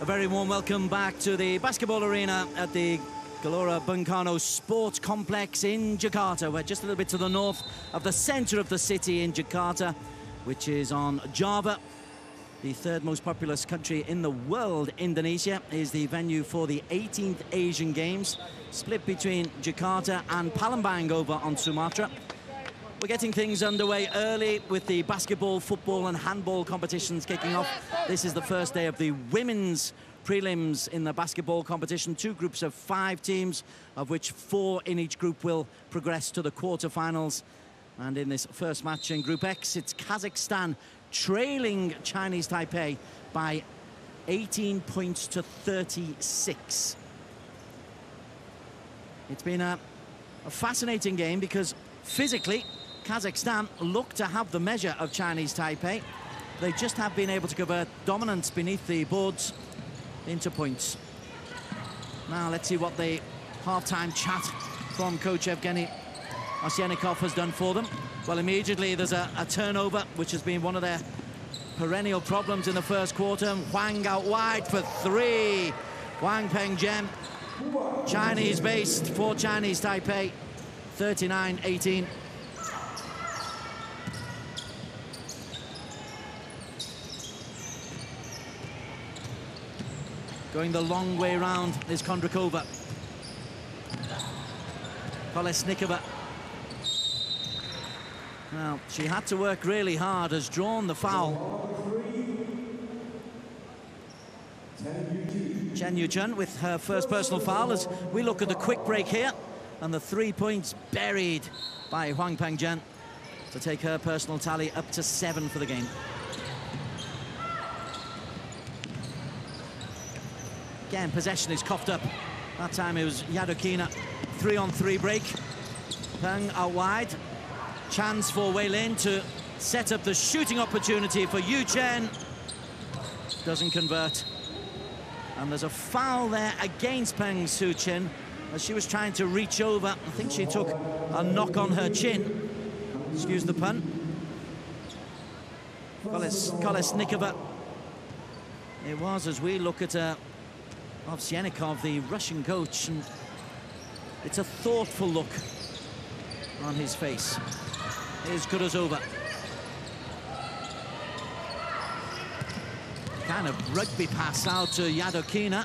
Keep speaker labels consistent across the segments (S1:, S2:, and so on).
S1: very warm welcome back to the basketball arena at the Gelora Bung Karno Sports Complex in Jakarta. We're just a little bit to the north of the centre of the city in Jakarta, which is on Java. The third most populous country in the world, Indonesia, is the venue for the 18th Asian Games, split between Jakarta and Palembang over on Sumatra. We're getting things underway early with the basketball, football and handball competitions kicking off. This is the first day of the women's prelims in the basketball competition. Two groups of 5 teams, of which 4 in each group will progress to the quarterfinals. And in this first match in Group X, it's Kazakhstan trailing Chinese Taipei by 18 points to 36. It's been a fascinating game because physically, Kazakhstan look to have the measure of Chinese Taipei. They just have been able to convert dominance beneath the boards into points. Now let's see what the half-time chat from coach Evgeny Ovsyannikov has done for them. Well, immediately there's a turnover, which has been one of their perennial problems in the first quarter. Huang out wide for 3. Wang Pengzhen, Chinese-based for Chinese Taipei, 39-18. Going the long way round is Kondrakova. Kolesnikova. Now, she had to work really hard, has drawn the foul. Chen Yuchun with her first personal foul as we look at the quick break here. And the 3 points buried by Huang Pengzhen to take her personal tally up to 7 for the game. Again, possession is coughed up. That time it was Yadokina. 3-on-3 break. Peng out wide. Chance for Wei Lin to set up the shooting opportunity for Yu Chen. Doesn't convert. And there's a foul there against Peng Su-chin as she was trying to reach over. I think she took a knock on her chin. Excuse the pun. Kolesnikova. It was, as we look at Ovsyannikov, the Russian coach, and it's a thoughtful look on his face. Here's Kurazova. Kind of rugby pass out to Yadokina.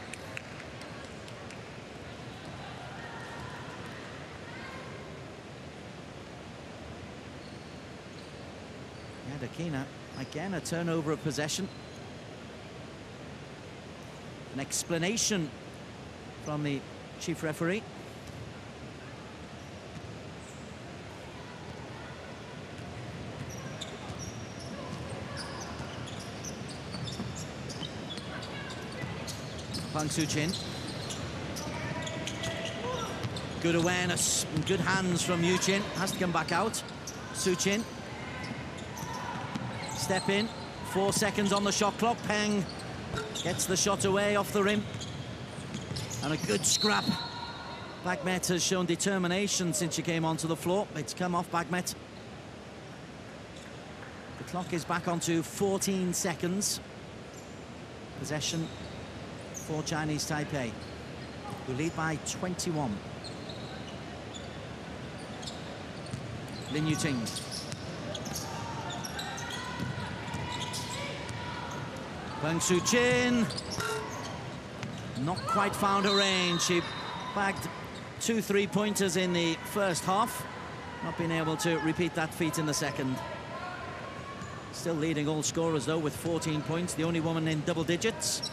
S1: Yadokina, again a turnover of possession. An explanation from the chief referee. Peng Su-chin. Good awareness and good hands from Yu Chin. Has to come back out. Su-chin. Step in. 4 seconds on the shot clock. Peng gets the shot away off the rim. And a good scrap. Bagmet has shown determination since she came onto the floor. It's come off Bagmet. The clock is back onto 14 seconds. Possession for Chinese Taipei, who lead by 21. Lin Yuting. Peng Su-chin. Not quite found her range. She bagged 2 3-pointers in the first half. Not been able to repeat that feat in the second. Still leading all scorers, though, with 14 points. The only woman in double digits.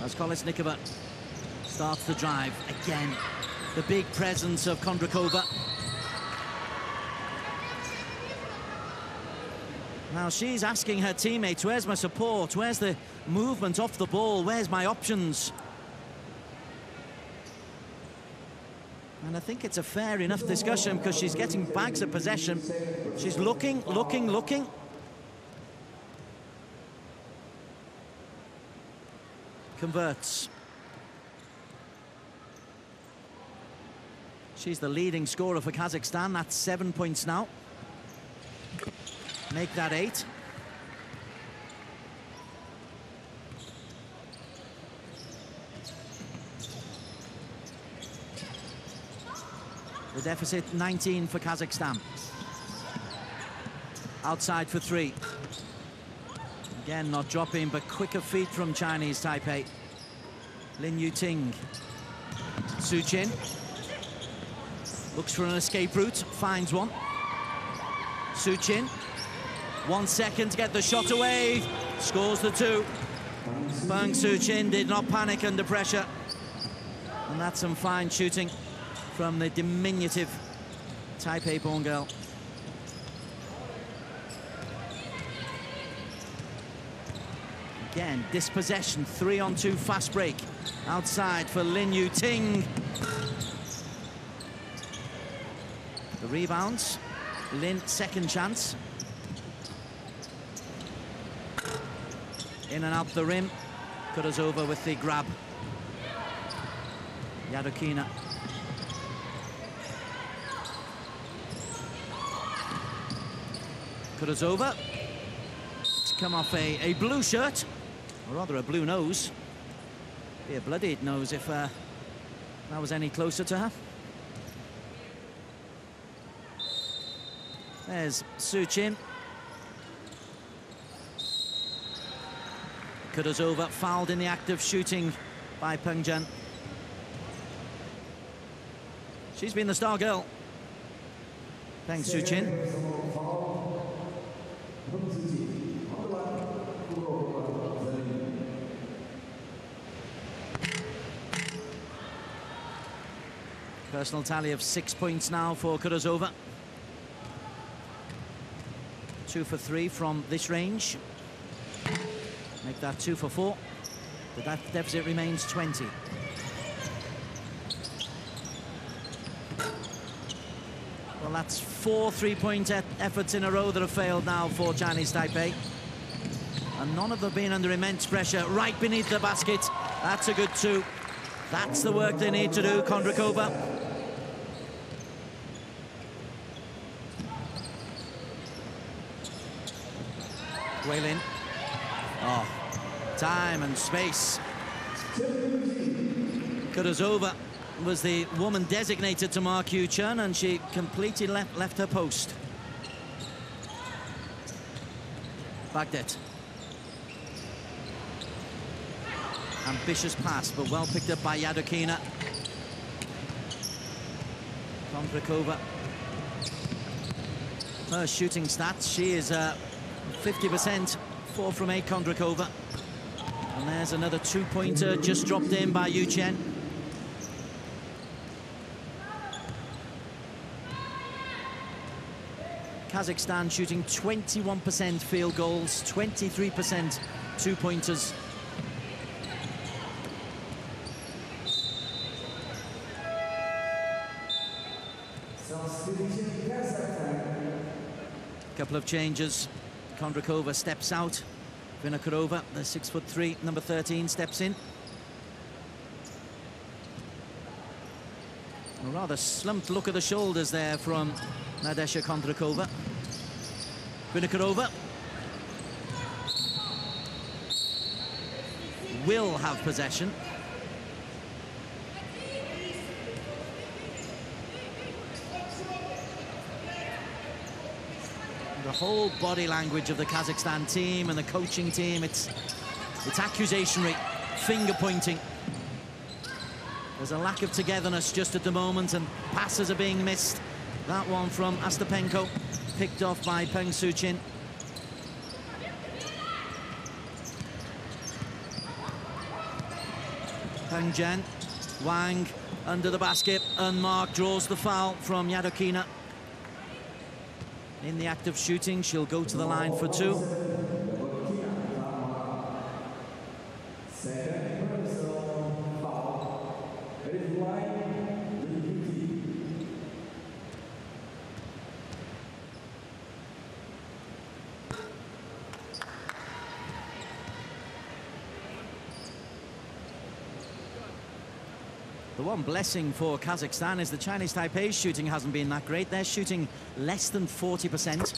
S1: As Kolesnikova starts the drive. Again, the big presence of Kondrakova. Now she's asking her teammates, where's my support? Where's the movement off the ball? Where's my options? And I think it's a fair enough discussion because she's getting bags of possession. She's looking. Converts. She's the leading scorer for Kazakhstan. That's 7 points now. Make that 8. The deficit 19 for Kazakhstan. Outside for 3. Again, not dropping, but quicker feet from Chinese Taipei. Lin Yuting. Su Qin. Looks for an escape route, finds one. Su Qin. 1 second to get the shot away. Scores the 2. Peng Su Qin did not panic under pressure. And that's some fine shooting from the diminutive Taipei-born girl. Again, dispossession, 3-on-2 fast break. Outside for Lin Yuting. The rebounds. Lin, second chance. In and out the rim. Cut us over with the grab. Yadokina. Cut us over. It's come off a blue shirt. Or rather a blue nose. Be a bloodied nose if that was any closer to her. There's Su Qin. Cut us over, fouled in the act of shooting by Peng Zhen. She's been the star girl. Peng Su Qin. Personal tally of 6 points now for Kurazova. 2 for 3 from this range. Make that 2 for 4. But that deficit remains 20. Well, that's 4 3-point efforts in a row that have failed now for Chinese Taipei. And none of them been under immense pressure. Right beneath the basket. That's a good 2. That's the work they need to do, Kondrakova. Weilin. Oh, time and space. Kurazova was the woman designated to mark Yu Chun, and she completely left her post. Bagdet. Ambitious pass, but well picked up by Yadokina. Kondrakova. Her shooting stats, she is 50%, 4 from 8, Kondrakova. And there's another 2-pointer just dropped in by Yu Chen. Kazakhstan shooting 21% field goals, 23% 2-pointers. Couple of changes. Kondrakova steps out. Vinokurova, the 6'3", number 13, steps in. A rather slumped look at the shoulders there from Nadezhda Kondrakova. Vinokurova will have possession. The whole body language of the Kazakhstan team and the coaching team, it's accusationary, finger pointing. There's a lack of togetherness just at the moment, and passes are being missed. That one from Ostapenko, picked off by Peng Su Qin. Peng Zhen, Wang under the basket, unmarked, draws the foul from Yadokina. In the act of shooting, she'll go to the line for 2. The one blessing for Kazakhstan is the Chinese Taipei's shooting hasn't been that great. They're shooting less than 40%.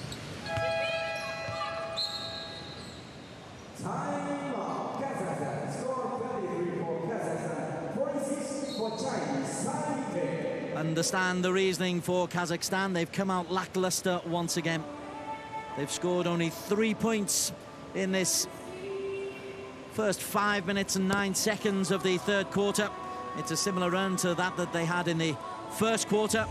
S1: And the understand the reasoning for Kazakhstan. They've come out lacklustre once again. They've scored only 3 points in this first 5 minutes and 9 seconds of the third quarter. It's a similar run to that they had in the first quarter.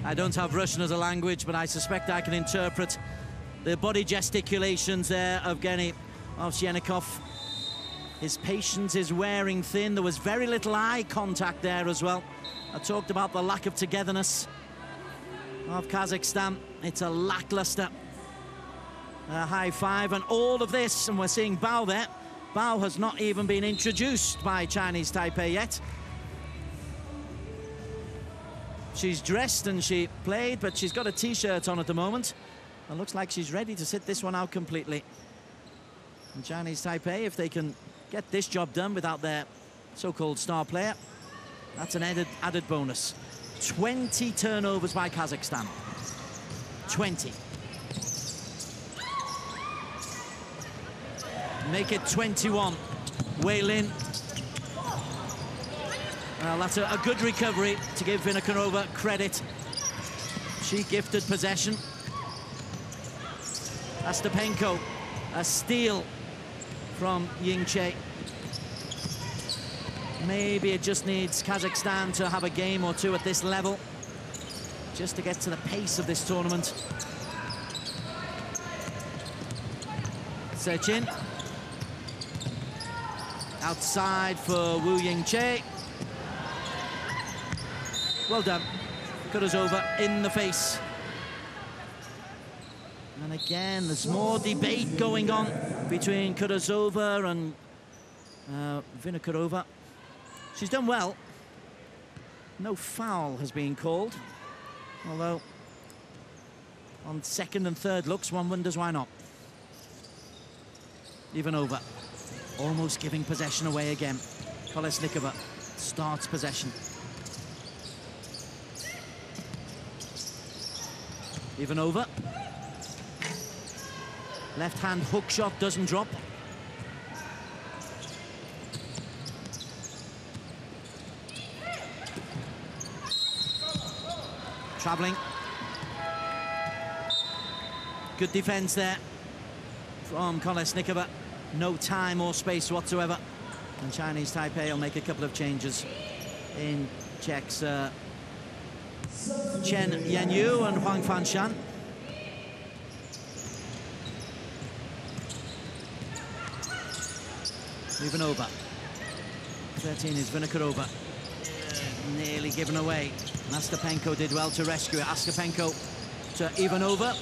S1: I don't have Russian as a language, but I suspect I can interpret the body gesticulations there of Evgeny Ovsyannikov. His patience is wearing thin. There was very little eye contact there as well. I talked about the lack of togetherness of Kazakhstan. It's a lackluster high five, and all of this, and we're seeing Bao there. Bao has not even been introduced by Chinese Taipei yet. She's dressed and she played, but she's got a t-shirt on at the moment. It looks like she's ready to sit this one out completely. And Chinese Taipei, if they can get this job done without their so-called star player, that's an added bonus. 20 turnovers by Kazakhstan. 20. Make it 21. Wei Lin. Well, that's a good recovery to give Vinokurova credit. She gifted possession. Ostapenko, a steal from Yingche. Maybe it just needs Kazakhstan to have a game or two at this level just to get to the pace of this tournament. Sechin. Outside for Wu Yingche. Well done. Kurazova in the face. And again, there's more debate going on between Kurazova and Vinokurova. She's done well. No foul has been called. Although, on second and third looks, one wonders why not. Ivanova, almost giving possession away again. Kolesnikova starts possession. Ivanova. Left-hand hook shot doesn't drop. Travelling. Good defence there from Kolesnikova. No time or space whatsoever. And Chinese Taipei will make a couple of changes in Czechs. Chen Yanyu and Huang Fanshan. Ivanova. 13 is Vinokurova. Nearly given away. Ostapenko did well to rescue it. Ostapenko to Ivanova.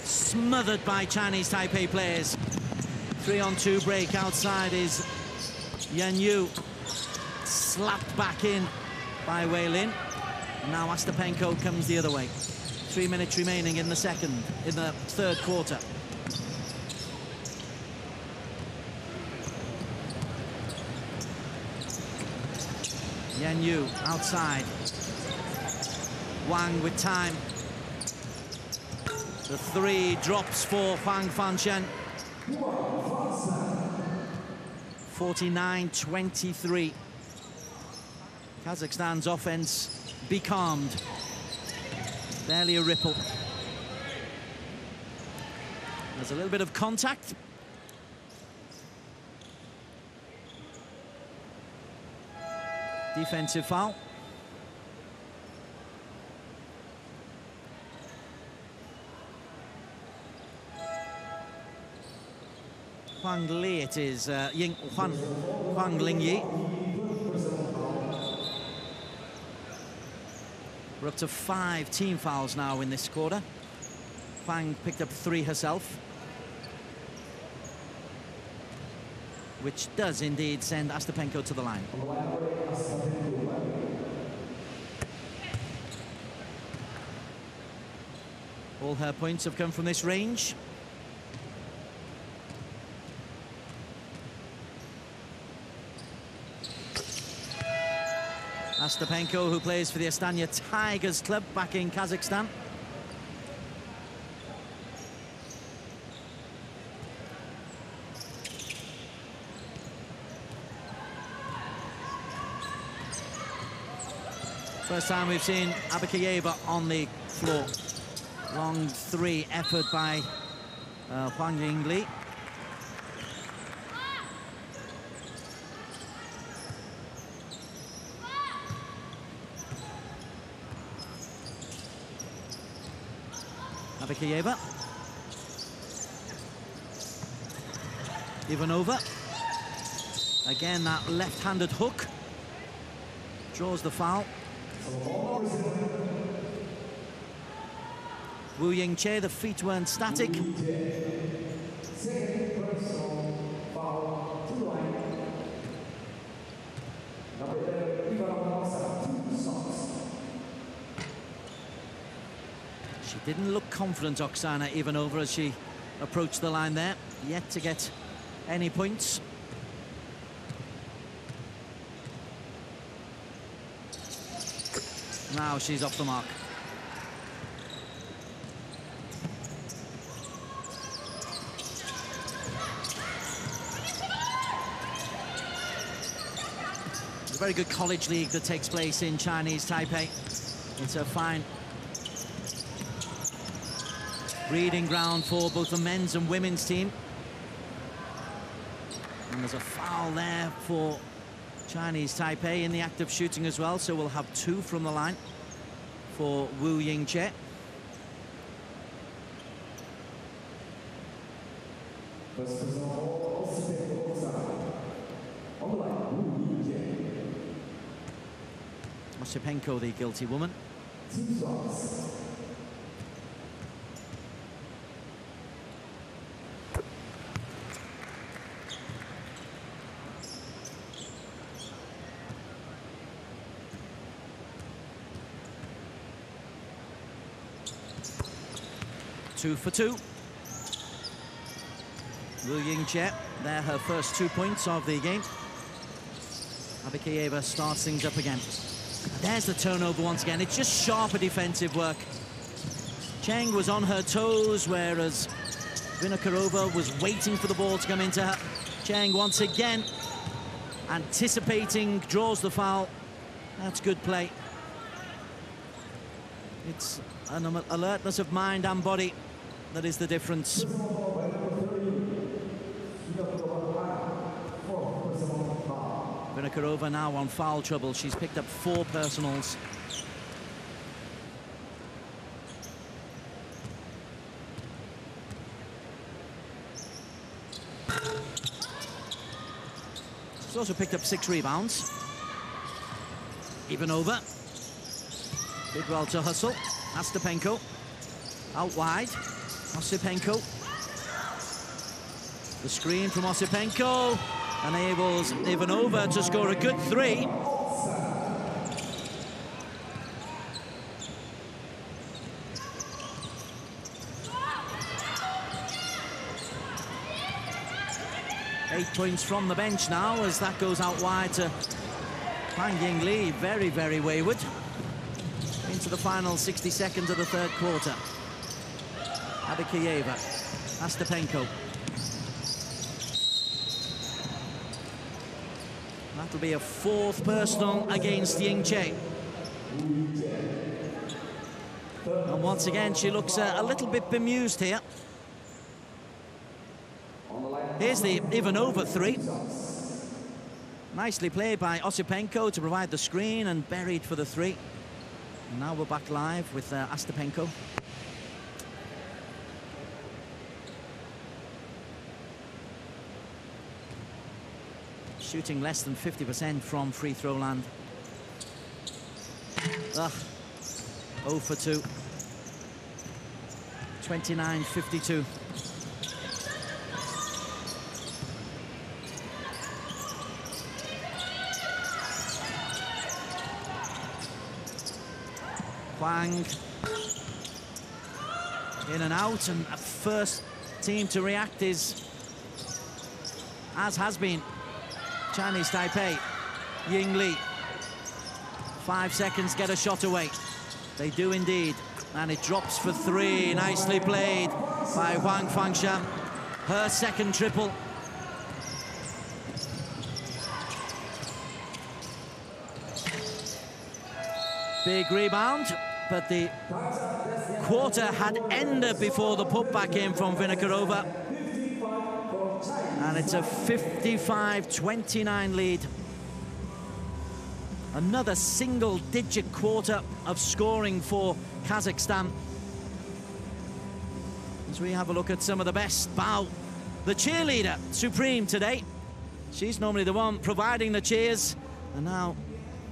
S1: Smothered by Chinese Taipei players. 3-on-2 break. Outside is Yanyu. Slapped back in by Wei Lin. Now Ostapenko comes the other way. 3 minutes remaining in the third quarter. Yanyu outside. Wang with time. The three drops for Huang Fanshan. 49-23. Kazakhstan's offense becalmed. Barely a ripple. There's a little bit of contact. Defensive foul. Huang Li it is, Huang Lingyi. We're up to 5 team fouls now in this quarter. Huang picked up 3 herself, which does indeed send Ostapenko to the line. All her points have come from this range. Ostapenko, who plays for the Astana Tigers club back in Kazakhstan. First time we've seen Abakayeva on the floor. Long 3 effort by Huang Yingli. Abakayeva. Ivanova. Again, that left-handed hook. Draws the foul. Wu Yingche, the feet weren't static. She didn't look confident, Oksana Ivanova, as she approached the line there. Yet to get any points. Now she's off the mark. It's a very good college league that takes place in Chinese Taipei. It's a fine breeding ground for both the men's and women's team. And there's a foul there for Chinese Taipei in the act of shooting as well, so we'll have 2 from the line for Wu Yingche. Ostapenko, the guilty woman. Two for 2. Wu Yingche, there her first 2 points of the game. Abakayeva starts things up again. There's the turnover once again. It's just sharper defensive work. Cheng was on her toes, whereas Vinokurova was waiting for the ball to come into her. Cheng once again anticipating, draws the foul. That's good play. It's an alertness of mind and body that is the difference. Vinokurova now on foul trouble. She's picked up 4 personals. She's also picked up 6 rebounds. Ivanova did well to hustle. Ostapenko out wide. Ostapenko. The screen from Ostapenko enables Ivanova to score a good 3. Eight points from the bench now as that goes out wide to Huang Yingli. Very, very wayward. Into the final 60 seconds of the 3rd quarter. Abakayeva, Ostapenko. That'll be a 4th personal against Yingche. And once again, she looks a little bit bemused here. Here's the Ivanova 3. Nicely played by Ostapenko to provide the screen and buried for the 3. And now we're back live with Ostapenko. Shooting less than 50% from free throw land. 0 for 2. 29-52. Huang in and out, and a first team to react is, as has been, Chinese Taipei. Ying Li. 5 seconds, get a shot away. They do indeed, and it drops for 3. Nicely played by Huang Fangshan. Her second triple. Big rebound, but the quarter had ended before the putback came from Vinokurova. And it's a 55-29 lead. Another single-digit quarter of scoring for Kazakhstan. As we have a look at some of the best. Bao, the cheerleader, supreme today. She's normally the one providing the cheers, and now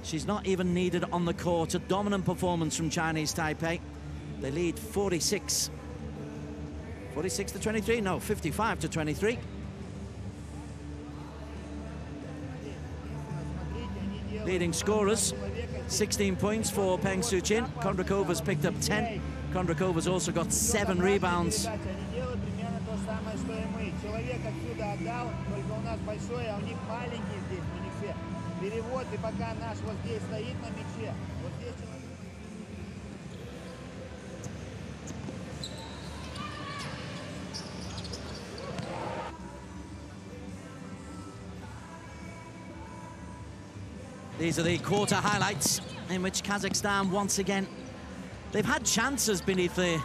S1: she's not even needed on the court. A dominant performance from Chinese Taipei. They lead 46 to 23? No, 55 to 23. Leading scorers, 16 points for Peng Suchin. Kondrakova's picked up 10. Kondrakova's also got 7 rebounds. These are the quarter highlights in which Kazakhstan, once again, they've had chances beneath the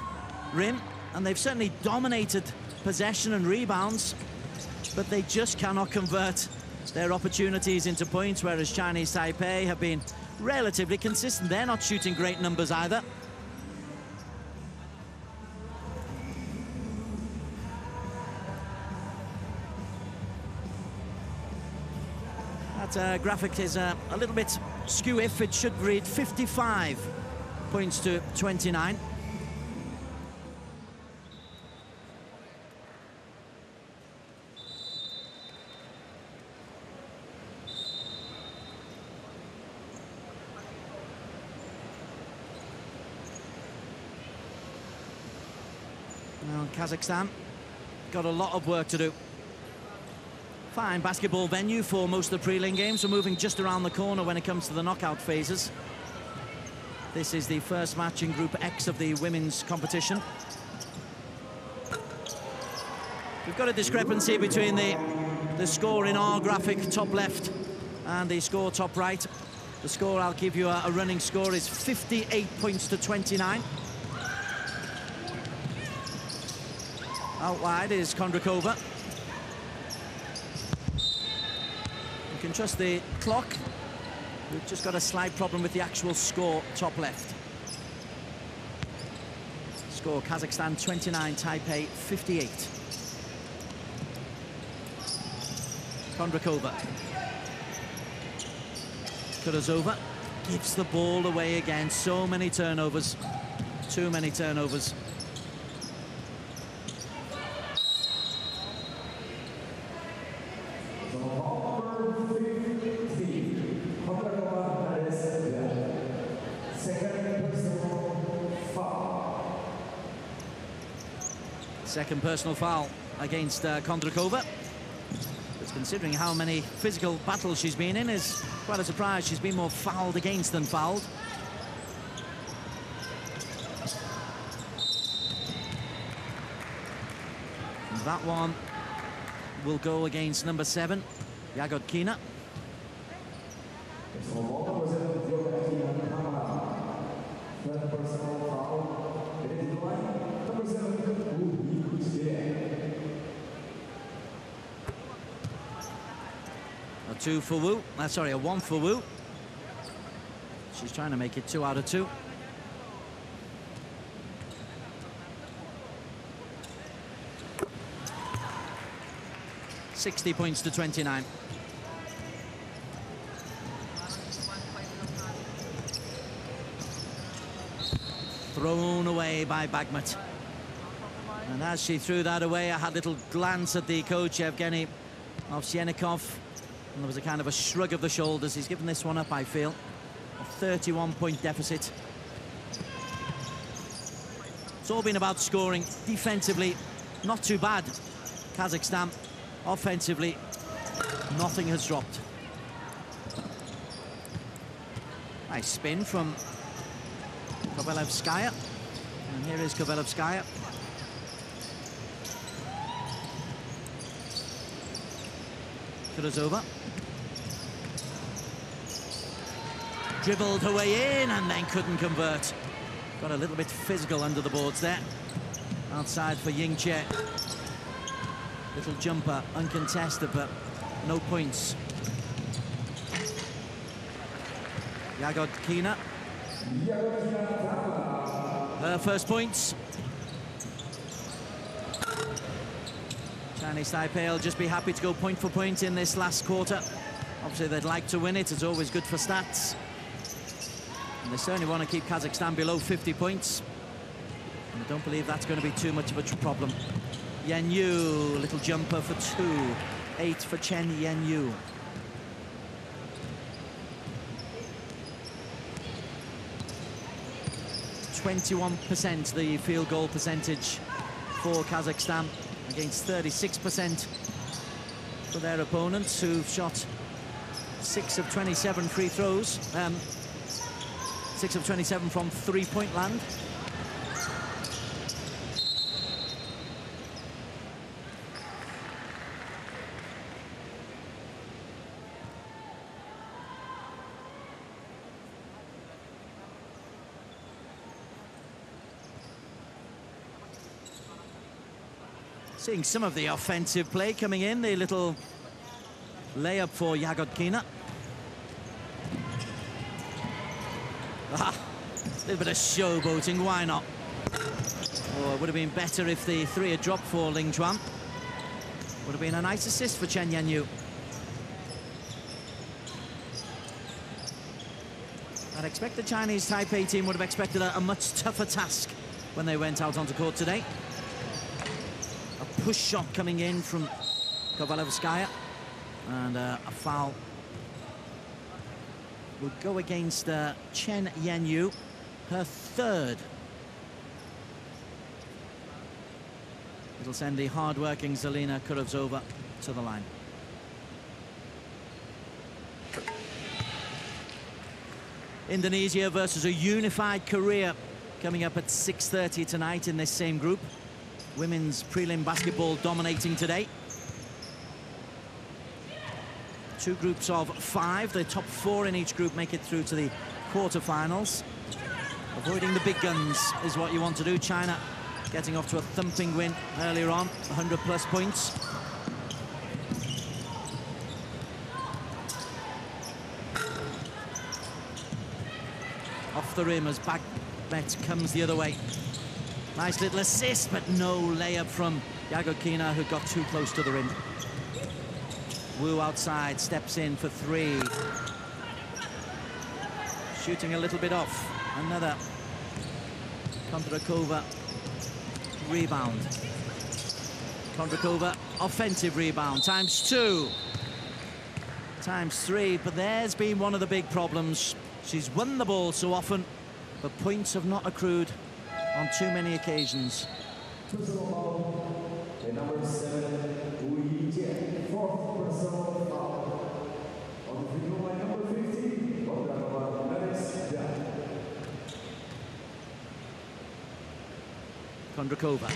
S1: rim, and they've certainly dominated possession and rebounds, but they just cannot convert their opportunities into points, whereas Chinese Taipei have been relatively consistent. They're not shooting great numbers either. That graphic is a little bit skew-if. It should read 55 points to 29. Now Kazakhstan got a lot of work to do. Fine basketball venue for most of the prelim games. We're moving just around the corner when it comes to the knockout phases. This is the first match in Group X of the women's competition. We've got a discrepancy between the score in our graphic top left and the score top right. The score, I'll give you a running score, is 58 points to 29. Out wide is Kondrakova. You can trust the clock. We've just got a slight problem with the actual score top left. Score Kazakhstan 29, Taipei 58. Kondrakova. Kurazova gives the ball away again. So many turnovers. Too many turnovers. Second personal foul against Kondrakova. But considering how many physical battles she's been in, is quite a surprise. She's been more fouled against than fouled. And that one will go against number 7, Yagodkina. A 2 for Wu. Sorry, a 1 for Wu. She's trying to make it 2 out of 2. $60 points to 29. Thrown away by Bagmat. And as she threw that away, I had a little glance at the coach, Evgeny Ovsyannikov, and there was a kind of a shrug of the shoulders. He's given this one up, I feel. A 31-point deficit. It's all been about scoring. Defensively, not too bad. Kazakhstan, offensively, nothing has dropped. Nice spin from Kovalevskaya. And here is Kovalevskaya. Kurazova. Dribbled her way in and then couldn't convert. Got a little bit physical under the boards there. Outside for Yingche. Little jumper, uncontested, but no points. Yagodkina. Her first points. Chinese Taipei will just be happy to go point for point in this last quarter. Obviously, they'd like to win it. It's always good for stats. And they certainly want to keep Kazakhstan below 50 points. And I don't believe that's going to be too much of a problem. Yenyu, little jumper for 2. 8 for Chen Yenyu. %, the field goal percentage for Kazakhstan against 36% for their opponents, who've shot 6 of 27 free throws, 6 of 27 from three-point land. Seeing some of the offensive play coming in, the little layup for Yagodkina. Ah, a little bit of showboating, why not? Oh, it would have been better if the 3 had dropped for Ling Chuan. Would have been a nice assist for Chen Yanyu. I'd expect the Chinese Taipei team would have expected a much tougher task when they went out onto court today. A push shot coming in from Kovalevskaya, and a foul will go against Chen Yanyu, her 3rd. It'll send the hard-working Zelina Kurazova to the line. Indonesia versus a unified Korea coming up at 6:30 tonight in this same group. Women's prelim basketball dominating today. 2 groups of 5. The top 4 in each group make it through to the quarterfinals. Avoiding the big guns is what you want to do. China getting off to a thumping win earlier on, 100+ points. Off the rim as Bagbet comes the other way. Nice little assist, but no layup from Yagodkina, who got too close to the rim. Wu outside, steps in for 3. Shooting a little bit off. Another Kondrakova rebound. Kondrakova, offensive rebound, ×2. ×3, but there's been one of the big problems. She's won the ball so often, but points have not accrued on too many occasions.
S2: Number 7, Wu Yijian, 4th personal foul. On the free throw line, number 15,
S1: Kondrakova.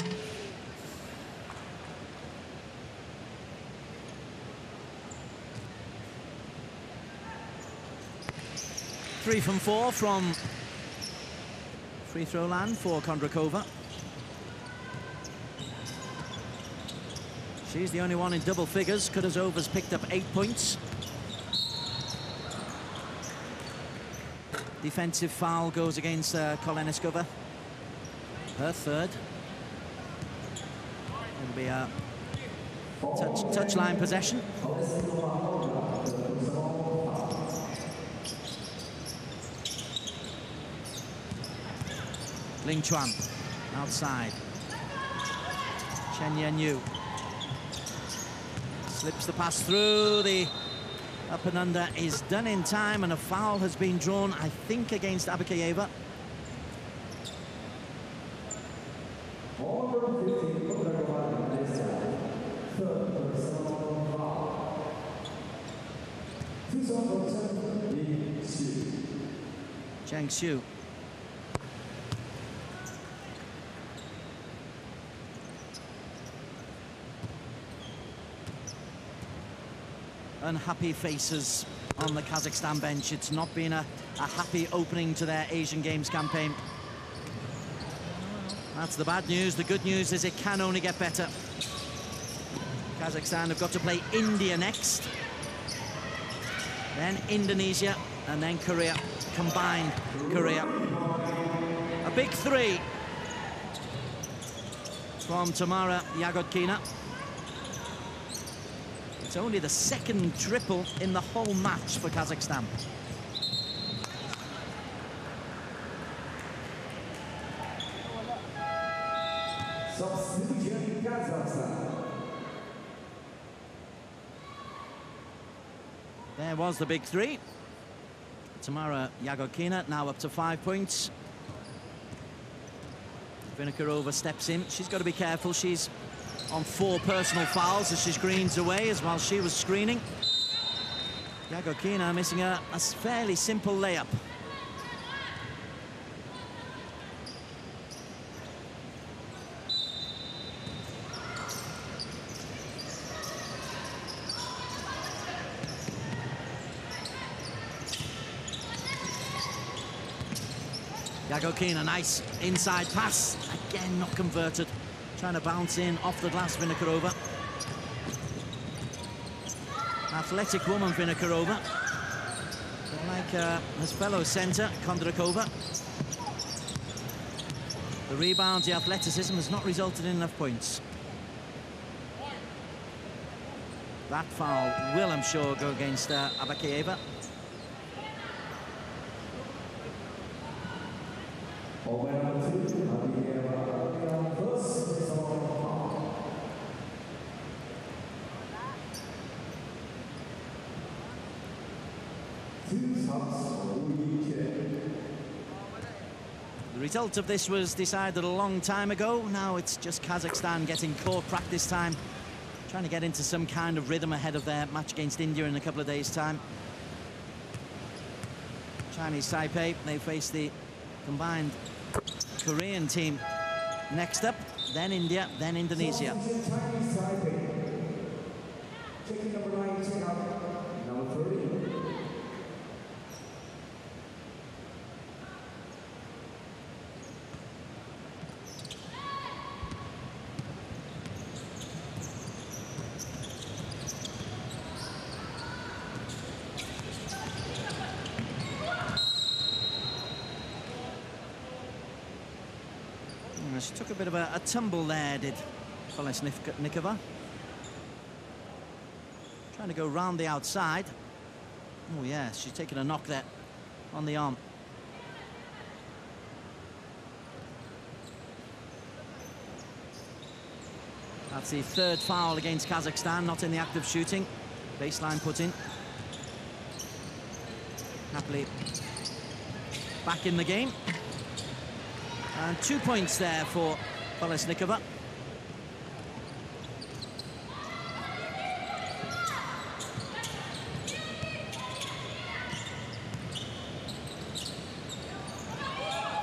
S1: Three from 4 from free throw land for Kondrakova. She's the only one in double figures. Kudazova's picked up 8 points. Defensive foul goes against Koleniskova. Her 3rd. It'll be a touchline possession. Ling Chuan outside. Chen Yanyu slips the pass through. The up and under is done in time, and a foul has been drawn, I think, against Abakayeva. Zhang Xu. Unhappy faces on the Kazakhstan bench. It's not been a happy opening to their Asian Games campaign. That's the bad news. The good news is it can only get better. Kazakhstan have got to play India next, then Indonesia, and then Korea. Combined Korea. A big three from Tamara Yagodkina. It's only the second triple in the whole match for Kazakhstan. There was the big three. Tamara Yagodkina now up to 5 points. Vinokurova steps in. She's got to be careful. She's on 4 personal fouls as she screens away as while she was screening. Yagodkina missing a fairly simple layup. Yagodkina, nice inside pass. Again, not converted. Trying to bounce in off the glass, Vinokurova. Athletic woman, Vinokurova. But like his fellow centre, Kondrakova. The rebounds, the athleticism has not resulted in enough points. That foul will, I'm sure, go against Abakayeva. The result of this was decided a long time ago. Now it's just Kazakhstan getting court practice time, trying to get into some kind of rhythm ahead of their match against India in a couple of days' time. Chinese Taipei, they face the combined Korean team next up, then India, then Indonesia. She took a bit of a tumble there, did Kolesnikova. Trying to go round the outside. Oh, yeah, she's taken a knock there on the arm. That's the third foul against Kazakhstan, not in the act of shooting. Baseline put in. Happily back in the game. And 2 points there for Kolesnikova.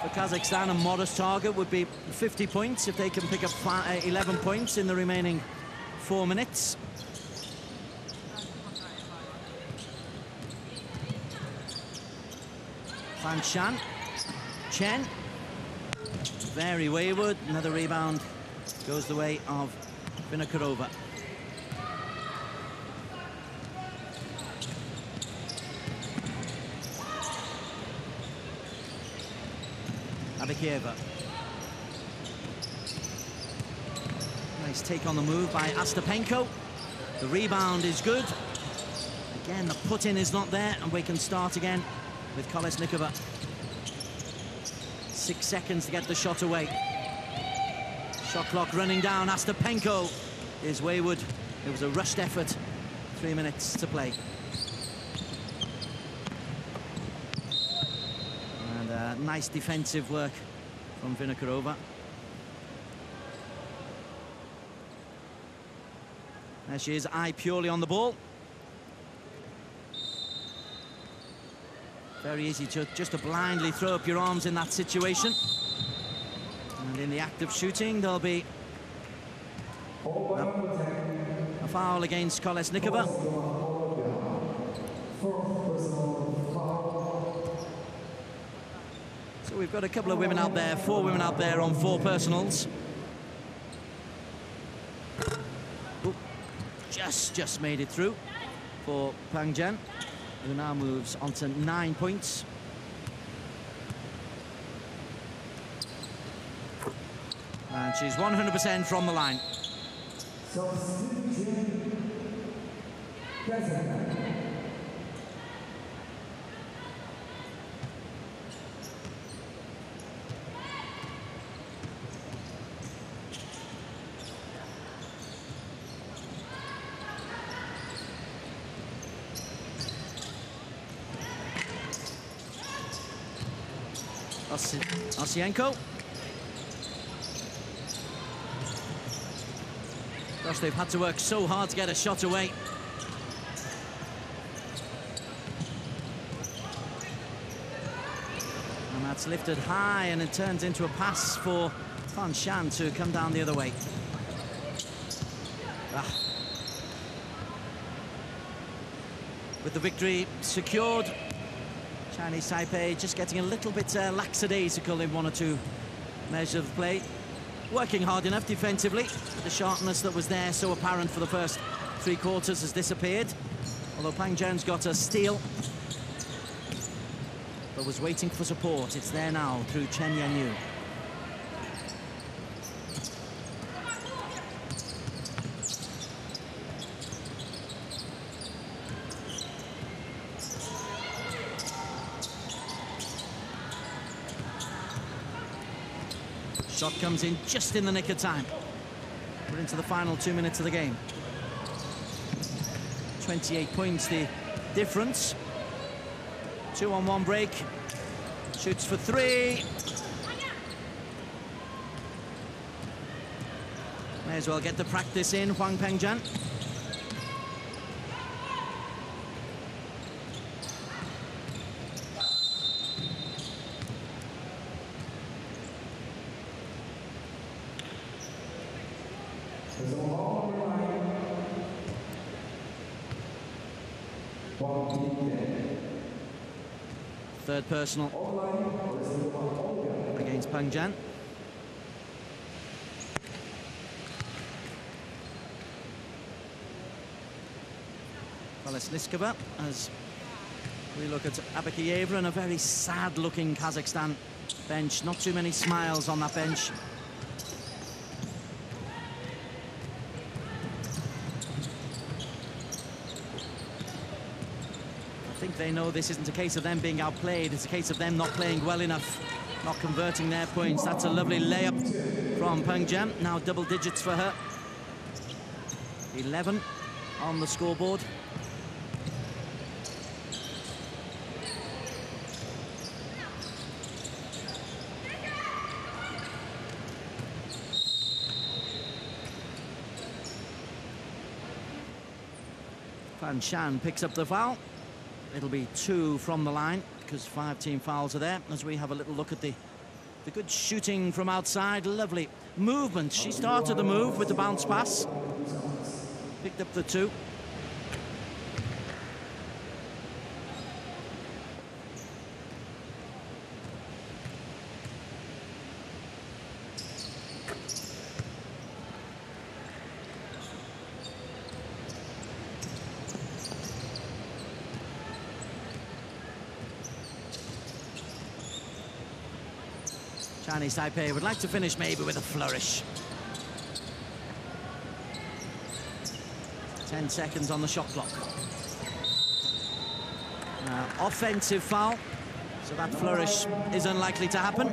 S1: For Kazakhstan, a modest target would be 50 points if they can pick up 11 points in the remaining 4 minutes. Fan Shan. Chen. Very wayward. Another rebound goes the way of Vinokurova. Abakayeva. Nice take on the move by Ostapenko. The rebound is good. Again, the put-in is not there, and we can start again with Kolesnikova. 6 seconds to get the shot away. Shot clock running down. Ostapenko is wayward. It was a rushed effort. 3 minutes to play. And nice defensive work from Vinokurova. There she is, eye purely on the ball. Very easy just to blindly throw up your arms in that situation. And in the act of shooting, there'll be a foul against Kolesnikova. So we've got a couple of women out there, 4 women out there on 4 personals. Ooh, just made it through for Pang Zhen, who now moves on to 9 points. And she's 100% from the line. Osienko. Gosh, they've had to work so hard to get a shot away. And that's lifted high, and it turns into a pass for Fan Shan to come down the other way. With the victory secured, Chinese Taipei just getting a little bit lackadaisical in 1 or 2 measures of play. Working hard enough defensively, but the sharpness that was there, so apparent for the first 3 quarters, has disappeared. Although Pang Zhen's got a steal, but was waiting for support. It's there now through Chen Yanyu. Shot comes in just in the nick of time. We're into the final 2 minutes of the game. 28 points the difference. 2-on-1 break. Shoots for 3. May as well get the practice in, Huang Pengzhen. Third personal against Pang Zhen. Kolesnikova, as we look at Abakiyeva, and a very sad-looking Kazakhstan bench. Not too many smiles on that bench. I think they know this isn't a case of them being outplayed, it's a case of them not playing well enough, not converting their points. That's a lovely layup from Pang Zhen, now double digits for her. 11 on the scoreboard. Fan Shan picks up the foul. It'll be 2 from the line, because 5 team fouls are there, as we have a little look at the good shooting from outside. Lovely movement. She started the move with the bounce pass. Picked up the 2. Chinese Taipei would like to finish maybe with a flourish. 10 seconds on the shot clock. Offensive foul, so that flourish is unlikely to happen.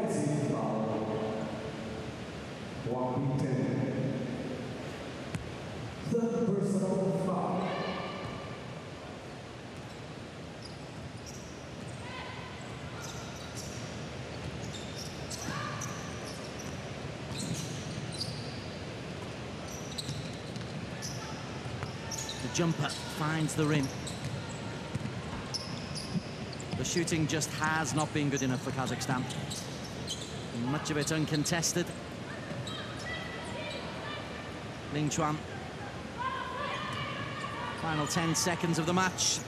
S2: personal foul.
S1: The jumper finds the rim. The shooting just has not been good enough for Kazakhstan. Much of it uncontested. Ling Chuan. Final 10 seconds of the match.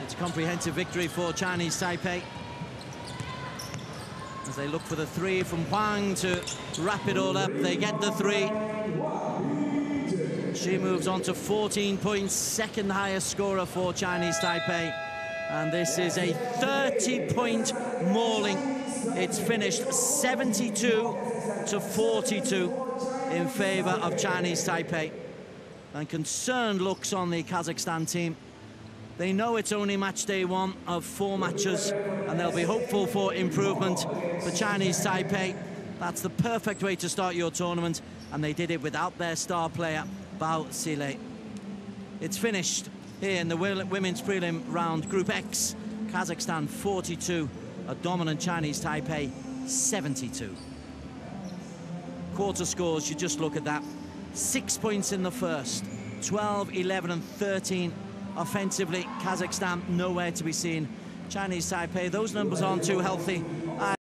S1: It's a comprehensive victory for Chinese Taipei, as they look for the three from Huang to wrap it all up. They get the three. She moves on to 14 points, second highest scorer for Chinese Taipei. And this is a 30-point mauling. It's finished 72 to 42 in favour of Chinese Taipei. And concerned looks on the Kazakhstan team. They know it's only match day one of 4 matches, and they'll be hopeful for improvement. For Chinese Taipei, that's the perfect way to start your tournament, and they did it without their star player, Bao Sile. It's finished here in the women's prelim round, Group X. Kazakhstan 42, a dominant Chinese Taipei 72. Quarter scores, you just look at that. 6 points in the first, 12, 11 and 13 offensively. Kazakhstan nowhere to be seen. Chinese Taipei, those numbers aren't too healthy.